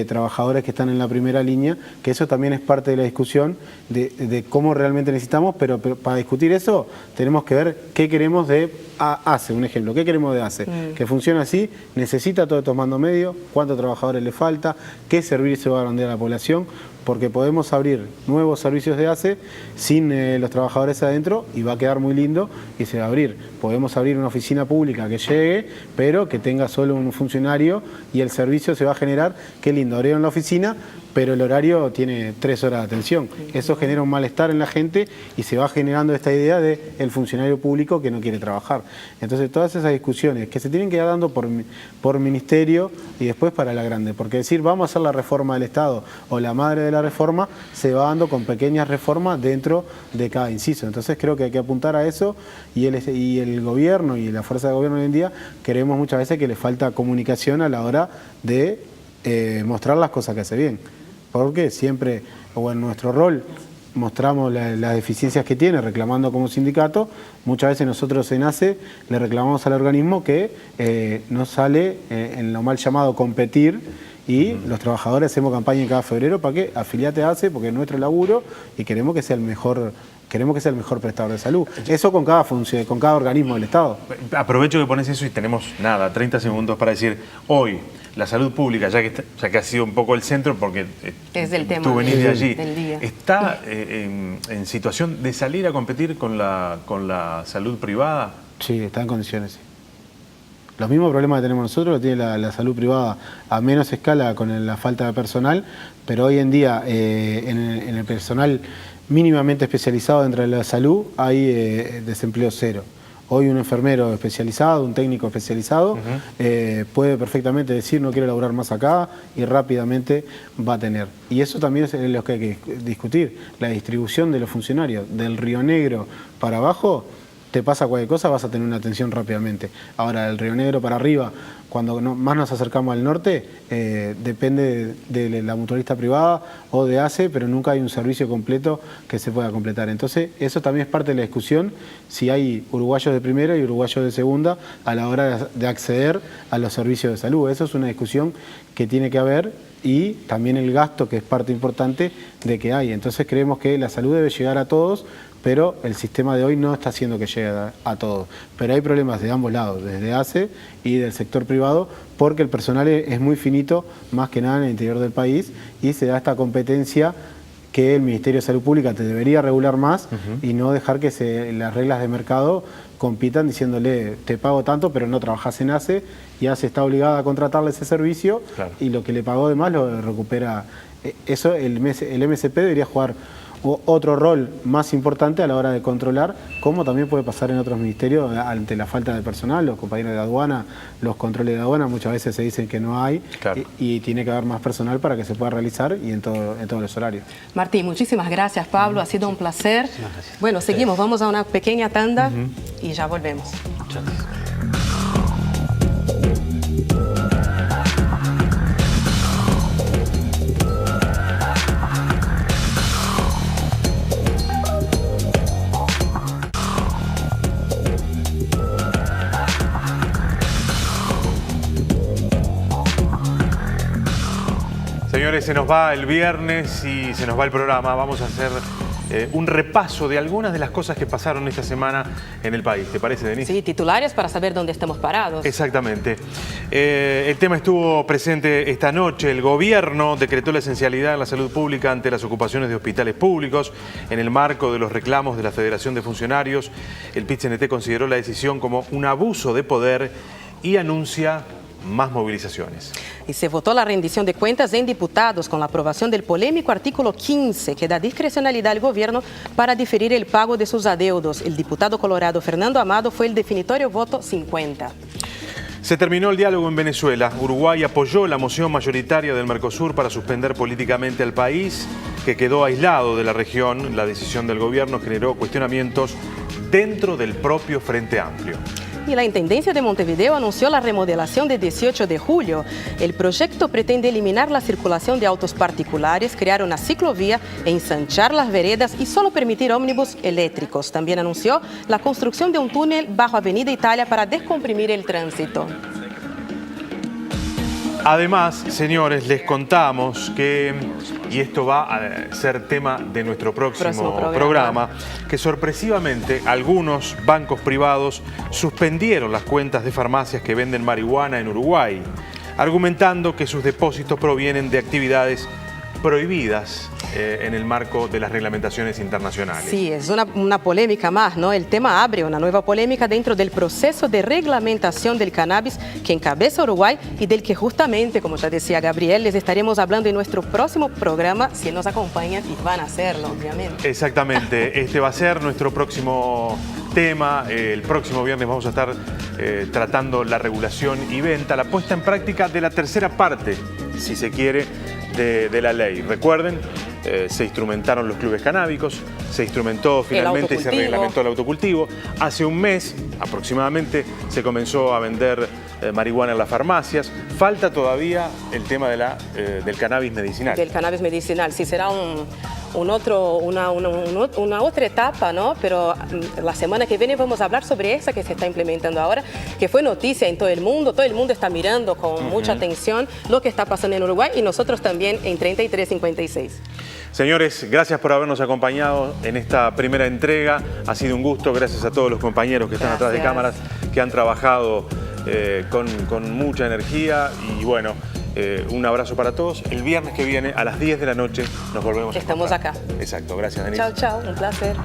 trabajadores que están en la primera línea, que eso también es parte de la discusión de cómo realmente necesitamos, pero para discutir eso tenemos que ver qué queremos de ACE, un ejemplo, qué queremos de ACE, que funcione así, necesita todos estos mandos medios, cuántos trabajadores le falta, qué servicio va a brindar a la población, porque podemos abrir nuevos servicios de ACE sin los trabajadores adentro y va a quedar muy lindo y se va a abrir. Podemos abrir una oficina pública que llegue, pero que tenga solo un funcionario y el servicio se va a generar, qué lindo, abrieron la oficina, pero el horario tiene 3 horas de atención. Eso genera un malestar en la gente y se va generando esta idea de el funcionario público que no quiere trabajar. Entonces todas esas discusiones que se tienen que ir dando por ministerio y después para la grande, porque decir vamos a hacer la reforma del Estado o la madre de la reforma se va dando con pequeñas reformas dentro de cada inciso. Entonces creo que hay que apuntar a eso y el gobierno y la fuerza de gobierno hoy en día creemos muchas veces que le falta comunicación a la hora de mostrar las cosas que hace bien. Porque siempre, o en nuestro rol, mostramos las deficiencias que tiene, reclamando como sindicato. Muchas veces nosotros en ACE le reclamamos al organismo que no sale en lo mal llamado competir y los trabajadores hacemos campaña en cada febrero para que afiliate a ACE porque es nuestro laburo y queremos que sea el mejor prestador de salud. Eso con cada organismo del Estado. Aprovecho que pones eso y tenemos 30 segundos para decir, hoy la salud pública, ya que ha sido un poco el centro, porque es el tema tú venís de allí, del día. ¿Está en situación de salir a competir con la salud privada? Sí, está en condiciones, sí. Los mismos problemas que tenemos nosotros lo tiene la salud privada a menos escala con la falta de personal, pero hoy en día en el personal mínimamente especializado dentro de la salud hay desempleo cero. Hoy un enfermero especializado, un técnico especializado, puede perfectamente decir no quiero laburar más acá y rápidamente va a tener. Y eso también es lo que hay que discutir, la distribución de los funcionarios. Del Río Negro para abajo, te pasa cualquier cosa, vas a tener una atención rápidamente. Ahora, del Río Negro para arriba, cuando más nos acercamos al norte, depende de la mutualista privada o de ACE, pero nunca hay un servicio completo que se pueda completar. Entonces, eso también es parte de la discusión, si hay uruguayos de primera y uruguayos de segunda a la hora de acceder a los servicios de salud. Eso es una discusión que tiene que haber y también el gasto, que es parte importante de que hay. Entonces, creemos que la salud debe llegar a todos, pero el sistema de hoy no está haciendo que llegue a todos. Pero hay problemas de ambos lados, desde ACE y del sector privado, porque el personal es muy finito, más que nada en el interior del país, y se da esta competencia que el Ministerio de Salud Pública te debería regular más y no dejar que las reglas de mercado compitan diciéndole te pago tanto pero no trabajas en ACE y ACE está obligada a contratarle ese servicio y lo que le pagó de más lo recupera. Eso el MSP debería jugar otro rol más importante a la hora de controlar, como también puede pasar en otros ministerios ante la falta de personal, los compañeros de aduana, los controles de aduana muchas veces se dicen que no hay y tiene que haber más personal para que se pueda realizar y en todos los horarios. Martín, muchísimas gracias Pablo, ha sido un placer. Bueno, seguimos, vamos a una pequeña tanda y ya volvemos. Muchas gracias. Señores, se nos va el viernes y se nos va el programa. Vamos a hacer un repaso de algunas de las cosas que pasaron esta semana en el país. ¿Te parece, Denise? Sí, titulares para saber dónde estamos parados. Exactamente. El tema estuvo presente esta noche. El gobierno decretó la esencialidad en la salud pública ante las ocupaciones de hospitales públicos. En el marco de los reclamos de la Federación de Funcionarios, el PIT-CNT consideró la decisión como un abuso de poder y anuncia más movilizaciones. Y se votó la rendición de cuentas en diputados con la aprobación del polémico artículo 15 que da discrecionalidad al gobierno para diferir el pago de sus adeudos. El diputado colorado Fernando Amado fue el definitorio voto 50. Se terminó el diálogo en Venezuela. Uruguay apoyó la moción mayoritaria del Mercosur para suspender políticamente al país, que quedó aislado de la región. La decisión del gobierno generó cuestionamientos dentro del propio Frente Amplio. Y la Intendencia de Montevideo anunció la remodelación de 18 de julio. El proyecto pretende eliminar la circulación de autos particulares, crear una ciclovía, ensanchar las veredas y solo permitir ómnibus eléctricos. También anunció la construcción de un túnel bajo Avenida Italia para descomprimir el tránsito. Además, señores, les contamos que, y esto va a ser tema de nuestro próximo programa, que sorpresivamente algunos bancos privados suspendieron las cuentas de farmacias que venden marihuana en Uruguay, argumentando que sus depósitos provienen de actividades prohibidas en el marco de las reglamentaciones internacionales. Sí, es una polémica más, ¿no? El tema abre una nueva polémica dentro del proceso de reglamentación del cannabis que encabeza Uruguay y del que justamente, como ya decía Gabriel, les estaremos hablando en nuestro próximo programa, si nos acompañan, y van a hacerlo, obviamente. Exactamente, este va a ser nuestro próximo tema. El próximo viernes vamos a estar tratando la regulación y venta, la puesta en práctica de la tercera parte, si se quiere, de la ley. Recuerden, se instrumentaron los clubes canábicos, se instrumentó finalmente y se reglamentó el autocultivo. Hace un mes aproximadamente se comenzó a vender marihuana en las farmacias. Falta todavía el tema de del cannabis medicinal. Del cannabis medicinal, sí, será una otra etapa, ¿no? Pero la semana que viene vamos a hablar sobre esa que se está implementando ahora, que fue noticia en todo el mundo está mirando con mucha atención lo que está pasando en Uruguay y nosotros también en 3356. Señores, gracias por habernos acompañado en esta primera entrega. Ha sido un gusto, gracias a todos los compañeros que están atrás de cámaras, que han trabajado con mucha energía y bueno, un abrazo para todos. El viernes que viene a las 10 de la noche nos volvemos a encontrar. Estamos acá. Exacto, gracias, Denise. Chao, chao, un placer.